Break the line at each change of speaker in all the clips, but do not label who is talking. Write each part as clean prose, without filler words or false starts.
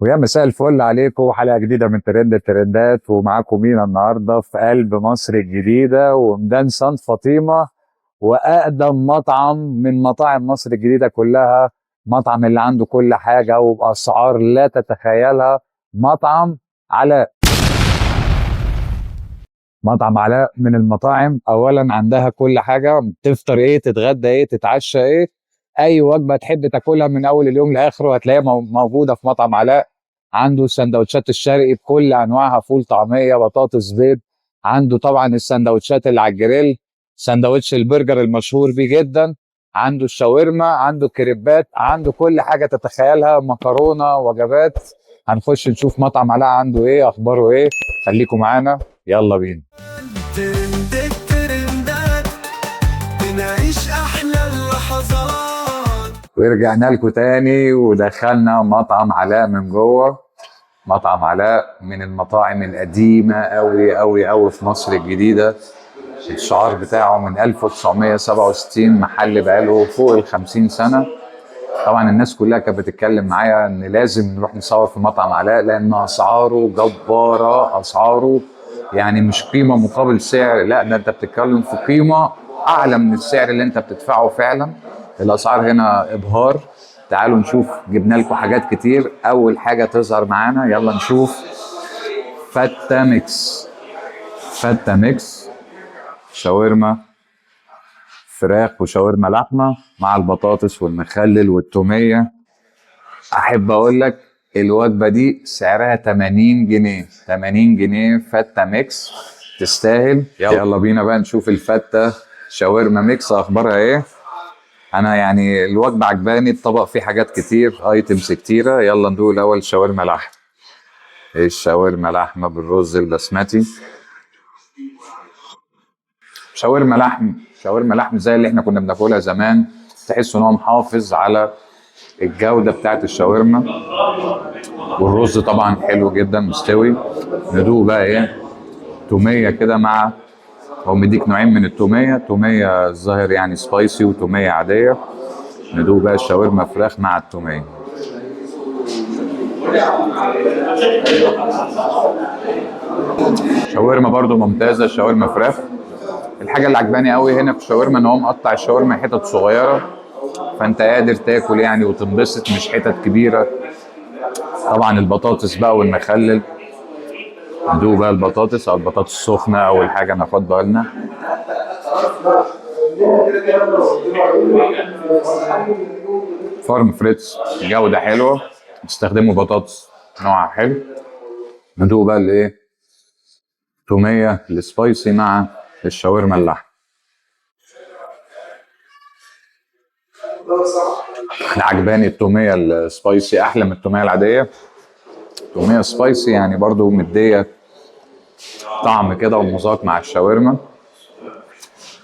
ويا مساء الفل عليكم، حلقة جديدة من ترند الترندات، ومعاكم مينا النهاردة في قلب مصر الجديدة وميدان سان فاطمة، وأقدم مطعم من مطاعم مصر الجديدة كلها. مطعم اللي عنده كل حاجة وبأسعار لا تتخيلها. مطعم علاء. مطعم علاء من المطاعم أولا عندها كل حاجة، تفطر إيه، تتغدى إيه، تتعشى إيه، أي وجبة تحب تاكلها من أول اليوم لآخره هتلاقيها موجودة في مطعم علاء. عنده السندوتشات الشرقي بكل انواعها، فول، طعميه، بطاطس، بيض. عنده طبعا السندوتشات اللي على الجريل، سندوتش البرجر المشهور بيه جدا. عنده الشاورما، عنده الكريبات، عنده كل حاجه تتخيلها، مكرونه، وجبات. هنخش نشوف مطعم علاء عنده ايه، اخباره ايه. خليكم معانا، يلا بينا.
ترند الترندات، بنعيش أحلى اللحظات.
ورجعنا لكم تاني ودخلنا مطعم علاء من جوه. مطعم علاء من المطاعم القديمة أوي أوي أوي في مصر الجديدة. الشعار بتاعه من 1967، محل بقاله فوق ال50 سنة. طبعا الناس كلها كانت بتتكلم معايا ان لازم نروح نصور في مطعم علاء، لان اسعاره جبارة. اسعاره يعني مش قيمة مقابل سعر، لا ده انت بتتكلم في قيمة اعلى من السعر اللي انت بتدفعه فعلا. الاسعار هنا ابهار. تعالوا نشوف، جبنا لكم حاجات كتير. اول حاجة تظهر معانا، يلا نشوف. فتة ميكس. فتة ميكس، شاورما فراخ وشاورما لحمه مع البطاطس والمخلل والتوميه. احب اقول لك الوجبه دي سعرها 80 جنيه. 80 جنيه فته ميكس، تستاهل. يلا بينا بقى نشوف الفته شاورما ميكس اخبارها ايه. انا يعني الوجبه عجباني، الطبق فيه حاجات كتير، ايتمز كتيره. يلا ندوق الاول شاورما لحمه. الشاورما لحمه بالرز البسمتي. شاورما لحم. شاورما لحم زي اللي احنا كنا بناكلها زمان. تحس ان هو محافظ على الجودة بتاعت الشاورما. والرز طبعا حلو جدا مستوي. ندوق بقى ايه، تومية كده مع، هو مديك نوعين من التومية، تومية الظاهر يعني سبايسي وتومية عادية. ندوق بقى الشاورما فراخ مع التومية. شاورما برضو ممتازة، شاورما فراخ. الحاجة اللي عجباني قوي هنا في الشاورما ان هو مقطع الشاورما حتت صغيرة، فانت قادر تاكل يعني وتنبسط، مش حتت كبيرة. طبعا البطاطس بقى والمخلل. ندوق بقى البطاطس، او البطاطس السخنه اول حاجه ناخد بالنا. فارم فريتز جوده حلوه، بيستخدموا بطاطس نوعها حلو. ندوق بقى الايه، توميه السبايسي مع الشاورما اللحم. انا عجباني التوميه السبايسي احلى من التوميه العاديه. التوميه سبايسي يعني برضو مديه طعم كده ومذاق مع الشاورما.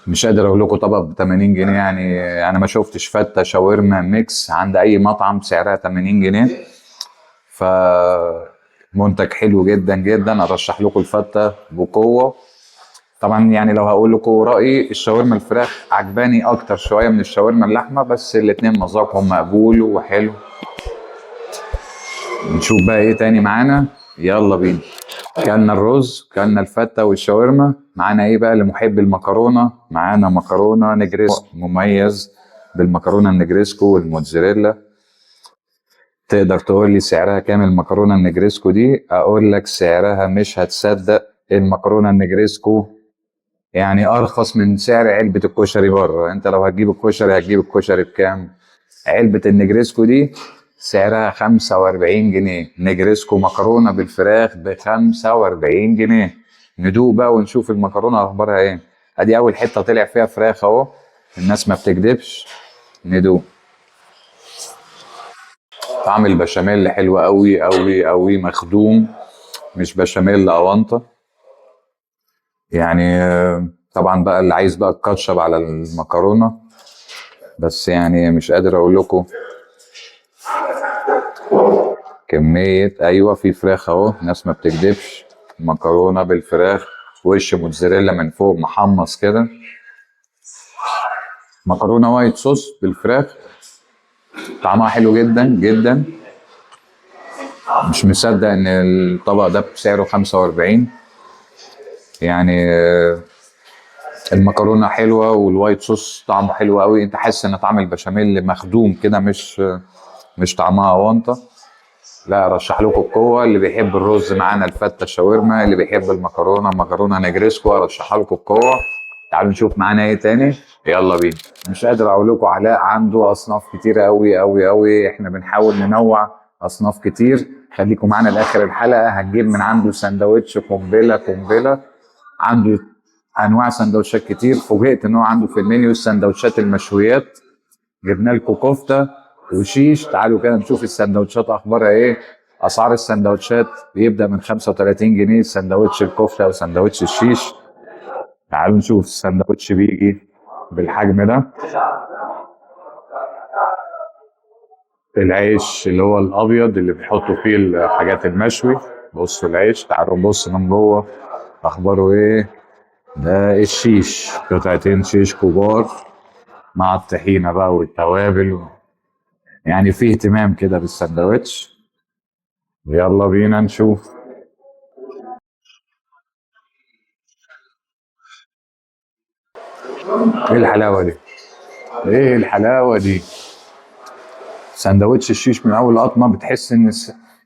مش قادر اقول لكم طبق ب 80 جنيه، يعني انا ما شفتش فته شاورما ميكس عند اي مطعم سعرها 80 جنيه. ف منتج حلو جدا جدا، ارشح لكم الفته بقوه. طبعا يعني لو هقول لكم رايي، الشاورما الفراخ عجباني اكتر شويه من الشاورما اللحمه، بس الاتنين مذاقهم مقبول وحلو. نشوف بقى ايه تاني معانا، يلا بينا. كلنا الرز، كلنا الفتة والشاورما، معانا ايه بقى لمحب المكرونة؟ معانا مكرونة نجريسكو، مميز بالمكرونة النجريسكو والموتزاريلا. تقدر تقول لي سعرها كام المكرونة النجريسكو دي؟ اقول لك سعرها مش هتصدق. المكرونة النجريسكو يعني ارخص من سعر علبة الكشري بره. انت لو هتجيب الكشري هتجيب الكشري بكام؟ علبة النجريسكو دي سعرها 45 جنيه. نجريسكو مكرونة بالفراخ ب45 جنيه. ندوق بقى ونشوف المكرونة اخبارها ايه. ادي اول حتة طلع فيها فراخ اهو، الناس ما بتكدبش. ندوق. طعم البشاميل حلو قوي قوي قوي، مخدوم، مش بشاميل اونطة يعني. طبعا بقى اللي عايز بقى الكاتشب على المكرونة، بس يعني مش قادر اقول لكم كمية. ايوه في فراخ اهو، ناس ما بتكدبش. مكرونة بالفراخ، وش موتزاريلا من فوق محمص كده. مكرونة وايت صوص بالفراخ، طعمها حلو جدا جدا. مش مصدق ان الطبق ده بسعره 45. يعني المكرونه حلوه والوايت صوص طعمه حلو قوي، انت حاسس ان طعم البشاميل مخدوم كده، مش طعمها اونطه. لا، ارشح لكم بقوه. اللي بيحب الرز معانا الفته شاورما، اللي بيحب المكرونه مكرونه نجريسكو، ارشحها لكم بقوه. تعالوا نشوف معانا ايه تاني. يلا بينا. مش قادر اقول لكم، علاء عنده اصناف كتيره قوي قوي قوي، احنا بنحاول ننوع اصناف كتير. خليكم معانا لاخر الحلقه، هتجيب من عنده سندوتش قنبله قنبله. عنده انواع سندوتشات كتير. فوجئت ان هو عنده في المنيو السندوتشات المشويات. جبنا لكم كفته وشيش. تعالوا كده نشوف السندوتشات اخبارها ايه. اسعار السندوتشات بيبدا من 35 جنيه سندوتش الكفته وسندوتش الشيش. تعالوا نشوف. السندوتش بيجي بالحجم ده. العيش اللي هو الابيض اللي بيحطوا فيه الحاجات المشوي. بصوا العيش، تعالوا نبص من جوه اخباره ايه. ده الشيش، قطعتين شيش كبار مع الطحينه بقى والتوابل. يعني فيه اهتمام كده بالسندوتش. يلا بينا نشوف. ايه الحلاوه دي، ايه الحلاوه دي. سندوتش الشيش من اول قطمه بتحس ان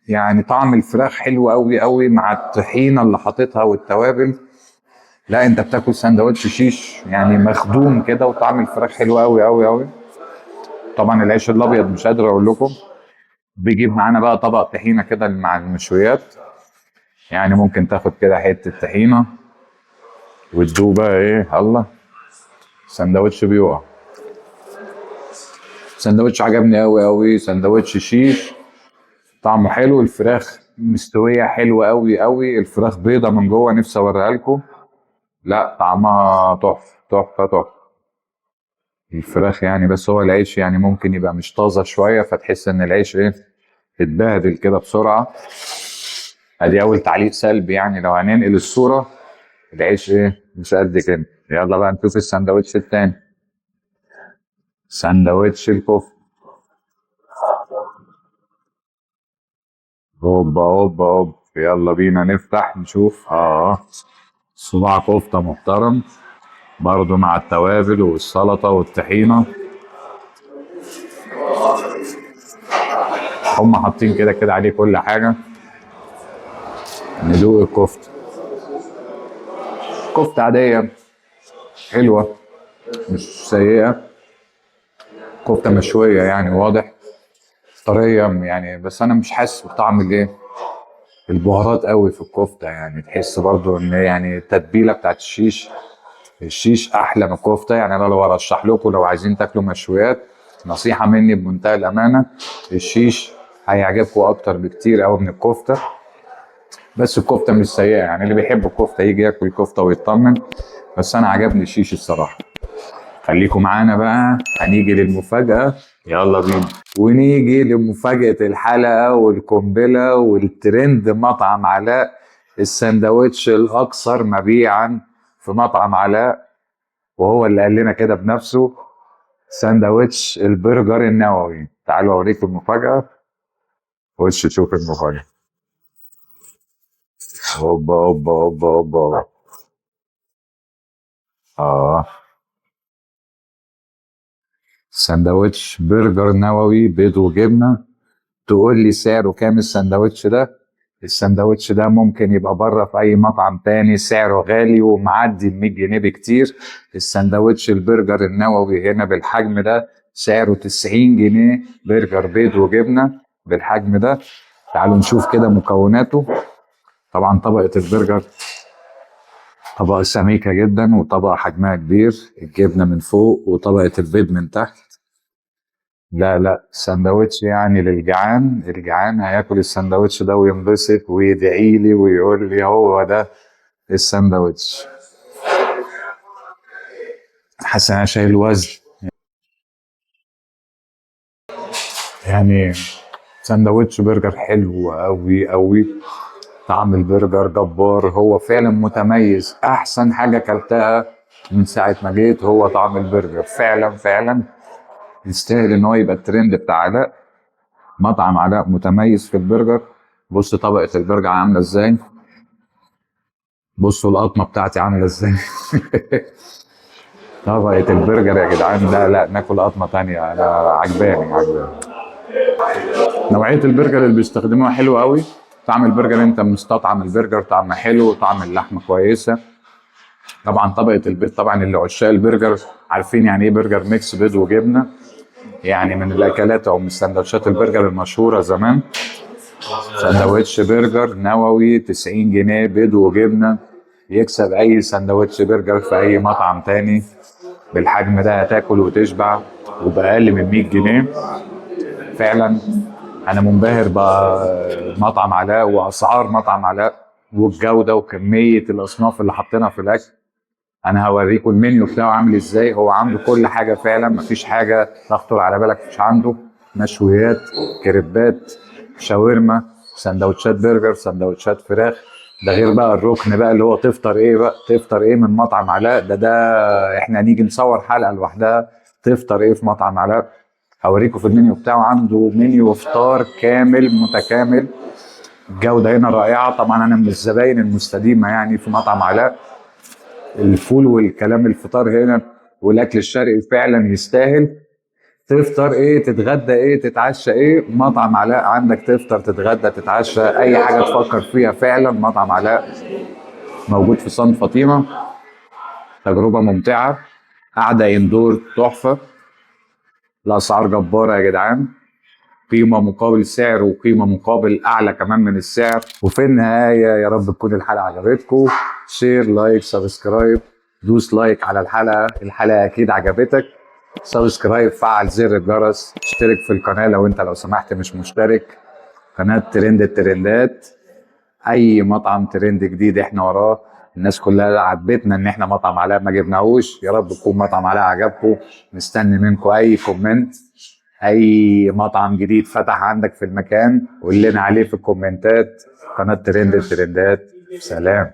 يعني طعم الفراخ حلو قوي قوي مع الطحينه اللي حاططها والتوابل. لا، انت بتاكل سندوتش شيش يعني مخدوم كده، وطعم الفراخ حلو قوي قوي قوي. طبعا العيش الابيض مش قادر اقول لكم. بيجيب معانا بقى طبق طحينه كده مع المشويات. يعني ممكن تاخد كده حته طحينه وتدوق بقى ايه. الله، سندوتش بيقع. سندوتش عجبني قوي قوي، سندوتش شيش. طعمه حلو، الفراخ مستويه حلوه قوي قوي، الفراخ بيضه من جوه، نفسي اوريها لكم. لا، طعمها تحفه تحفه تحفه. الفراخ يعني، بس هو العيش يعني ممكن يبقى مش طازه شويه، فتحس ان العيش ايه، اتبهدل كده بسرعه. ادي اول تعليق سلبي. يعني لو هننقل الصوره، العيش ايه، مش قد كده. يلا بقى نشوف السندوتش التاني. سندوتش الكفته. هوبا هوبا هوبا. يلا بينا نفتح نشوف. صباع كفته محترم برضو مع التوابل والسلطه والطحينه. هم حاطين كده كده عليه كل حاجه. ندوق الكفته. كفته عاديه حلوه، مش سيئه. كفته مشويه يعني واضح، طريه يعني. بس انا مش حاسس بطعم الايه، البهارات قوي في الكفته. يعني تحس برضو ان يعني التتبيله بتاعت الشيش احلى من الكفته. يعني انا لو ارشح لكم، لو عايزين تاكلوا مشويات، نصيحه مني بمنتهى الامانه، الشيش هيعجبكم اكتر بكتير قوي من الكفته. بس الكفته مش سيئه، يعني اللي بيحب الكفته يجي ياكل كفته ويطمن. بس انا عجبني الشيش الصراحه. خليكم معانا بقى، هنيجي للمفاجاه. يلا بينا. ونيجي لمفاجاه الحلقه والقنبله والترند. مطعم علاء، السندوتش الاكثر مبيعا في مطعم علاء، وهو اللي قال لنا كده بنفسه. سندوتش البرجر النووي. تعالوا اوريكم المفاجاه. خش تشوف المفاجاه. هوبا هوبا هوبا هوبا. اه، سندوتش برجر نووي بيض وجبنه. تقول لي سعره كام السندوتش ده؟ السندوتش ده ممكن يبقى بره في اي مطعم تاني سعره غالي ومعدي ال 100 جنيه بكتير. السندوتش البرجر النووي هنا بالحجم ده سعره 90 جنيه. برجر بيض وجبنه بالحجم ده. تعالوا نشوف كده مكوناته. طبعا طبقه البرجر طبقه سميكه جدا، وطبقه حجمها كبير، الجبنه من فوق وطبقه البيض من تحت. لا لا، سندوتش يعني للجعان. الجعان هياكل السندوتش ده وينبسط ويدعي لي ويقول لي هو ده السندوتش. حاسس انا شايل وزن يعني. سندوتش برجر حلو قوي قوي. طعم البرجر جبار، هو فعلا متميز. احسن حاجه اكلتها من ساعه ما جيت هو طعم البرجر. فعلا فعلا يستاهل ان هو يبقى الترند بتاع علاء. مطعم علاء متميز في البرجر. بص طبقة البرجر عاملة ازاي، بصوا القطمة بتاعتي عاملة ازاي. طبقة البرجر يا جدعان، لا ناكل قطمة تانية، انا عجباني. نوعية البرجر اللي بيستخدموها حلوة قوي. طعم البرجر انت مستطعم البرجر، طعم حلو، طعم اللحمة كويسة. طبعا طبقة البيض، طبعا اللي عشاق البرجر عارفين يعني ايه برجر ميكس بيض وجبنة. يعني من الاكلات او من سندوتشات البرجر المشهورة زمان. سندوتش برجر نووي 90 جنيه بيض وجبنة، يكسب اي سندوتش برجر في اي مطعم تاني. بالحجم ده هتاكل وتشبع وبأقل من 100 جنيه. فعلا انا منبهر بمطعم علاء واسعار مطعم علاء والجودة وكمية الاصناف اللي حاطينها في الاكل. انا هوريكم المنيو بتاعه عامل ازاي. هو عنده كل حاجة فعلا، مفيش حاجة تخطر على بالك مش عنده. مشويات، كريبات، شاورما، سندوتشات برجر، سندوتشات فراخ. ده غير بقى الركن بقى اللي هو تفطر ايه بقى، تفطر ايه من مطعم علاء. ده احنا هنيجي نصور حلقة لوحدها تفطر ايه في مطعم علاء. هوريكم في المنيو بتاعه، عنده منيو افطار كامل متكامل. الجودة هنا رائعة. طبعا انا من الزباين المستديمة يعني في مطعم علاء. الفول والكلام الفطار هنا والاكل الشرقي فعلا يستاهل. تفطر ايه، تتغدى ايه، تتعشى ايه، مطعم علاء عندك. تفطر، تتغدى، تتعشى، اي حاجه تفكر فيها فعلا مطعم علاء موجود في صن فاطمه. تجربه ممتعه، قعده اندور تحفه. الاسعار جباره يا جدعان، قيمه مقابل سعر وقيمه مقابل اعلى كمان من السعر. وفي النهايه يا رب تكون الحلقه عجبتكم. شير، لايك، سبسكرايب. دوس لايك على الحلقه اكيد عجبتك. سبسكرايب، فعل زر الجرس، اشترك في القناه لو سمحت مش مشترك. قناه ترند الترندات، اي مطعم ترند جديد احنا وراه. الناس كلها عجبتنا ان احنا مطعم علاء ما جبناهوش. يا رب يكون مطعم علاء عجبكم. مستني منكم اي كومنت. اي مطعم جديد فتح عندك في المكان قول لنا عليه في الكومنتات. قناه ترند الترندات. سلام.